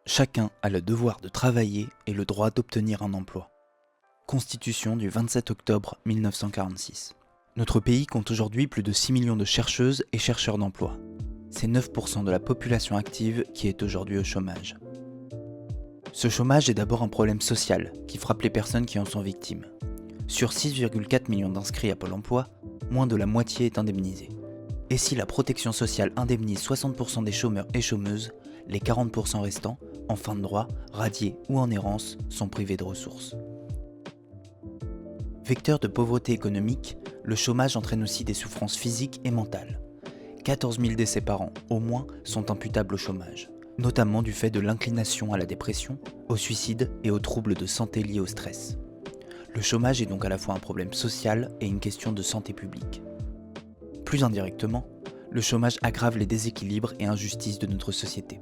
Chacun a le devoir de travailler et le droit d'obtenir un emploi. Constitution du 27 octobre 1946. Notre pays compte aujourd'hui plus de 6 millions de chercheuses et chercheurs d'emploi. C'est 9% de la population active qui est aujourd'hui au chômage. Ce chômage est d'abord un problème social qui frappe les personnes qui en sont victimes. Sur 6,4 millions d'inscrits à Pôle emploi, moins de la moitié est indemnisée. Et si la protection sociale indemnise 60% des chômeurs et chômeuses, les 40% restants, en fin de droit, radiés ou en errance, sont privés de ressources. Vecteur de pauvreté économique, le chômage entraîne aussi des souffrances physiques et mentales. 14 000 décès par an, au moins, sont imputables au chômage, notamment du fait de l'inclination à la dépression, au suicide et aux troubles de santé liés au stress. Le chômage est donc à la fois un problème social et une question de santé publique. Plus indirectement, le chômage aggrave les déséquilibres et injustices de notre société.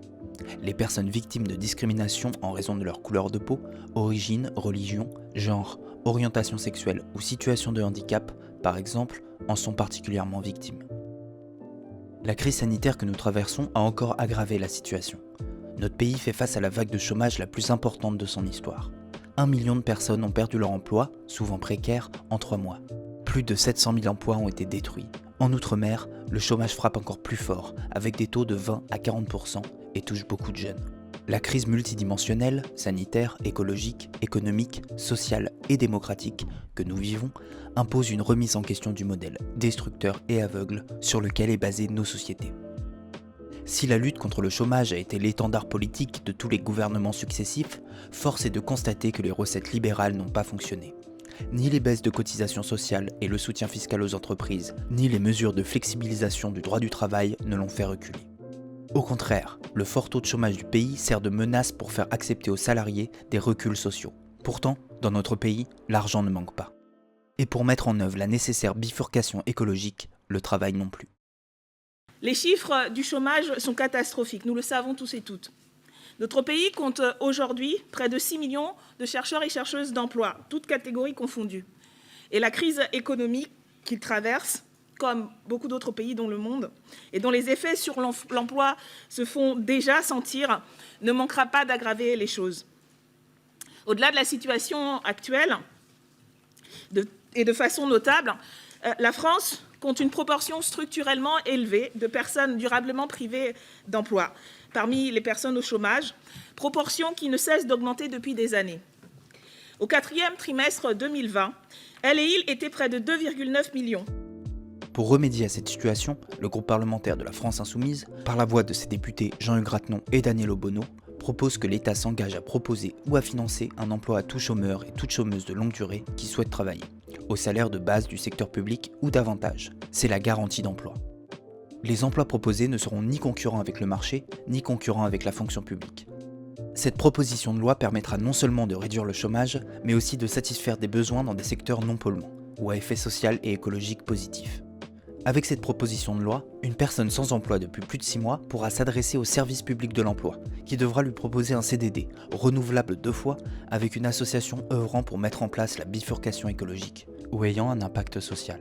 Les personnes victimes de discrimination en raison de leur couleur de peau, origine, religion, genre, orientation sexuelle ou situation de handicap, par exemple, en sont particulièrement victimes. La crise sanitaire que nous traversons a encore aggravé la situation. Notre pays fait face à la vague de chômage la plus importante de son histoire. 1 million de personnes ont perdu leur emploi, souvent précaire, en 3 mois. Plus de 700 000 emplois ont été détruits. En Outre-mer, le chômage frappe encore plus fort, avec des taux de 20 à 40% et touche beaucoup de jeunes. La crise multidimensionnelle, sanitaire, écologique, économique, sociale et démocratique que nous vivons impose une remise en question du modèle destructeur et aveugle sur lequel est basée nos sociétés. Si la lutte contre le chômage a été l'étendard politique de tous les gouvernements successifs, force est de constater que les recettes libérales n'ont pas fonctionné. Ni les baisses de cotisations sociales et le soutien fiscal aux entreprises, ni les mesures de flexibilisation du droit du travail ne l'ont fait reculer. Au contraire, le fort taux de chômage du pays sert de menace pour faire accepter aux salariés des reculs sociaux. Pourtant, dans notre pays, l'argent ne manque pas. Et pour mettre en œuvre la nécessaire bifurcation écologique, le travail non plus. Les chiffres du chômage sont catastrophiques, nous le savons tous et toutes. Notre pays compte aujourd'hui près de 6 millions de chercheurs et chercheuses d'emploi, toutes catégories confondues. Et la crise économique qu'il traverse, comme beaucoup d'autres pays dans le monde, et dont les effets sur l'emploi se font déjà sentir, ne manquera pas d'aggraver les choses. Au-delà de la situation actuelle, et de façon notable, la France compte une proportion structurellement élevée de personnes durablement privées d'emploi parmi les personnes au chômage, proportion qui ne cesse d'augmenter depuis des années. Au 4e trimestre 2020, elle et il étaient près de 2,9 millions. Pour remédier à cette situation, le groupe parlementaire de la France Insoumise, par la voix de ses députés Jean-Hugues Rathenau et Daniel Obono, propose que l'État s'engage à proposer ou à financer un emploi à tout chômeur et toute chômeuse de longue durée qui souhaite travailler, au salaire de base du secteur public ou davantage. C'est la garantie d'emploi. Les emplois proposés ne seront ni concurrents avec le marché, ni concurrents avec la fonction publique. Cette proposition de loi permettra non seulement de réduire le chômage, mais aussi de satisfaire des besoins dans des secteurs non polluants, ou à effet social et écologique positif. Avec cette proposition de loi, une personne sans emploi depuis plus de 6 mois pourra s'adresser au service public de l'emploi, qui devra lui proposer un CDD, renouvelable 2 fois, avec une association œuvrant pour mettre en place la bifurcation écologique, ou ayant un impact social.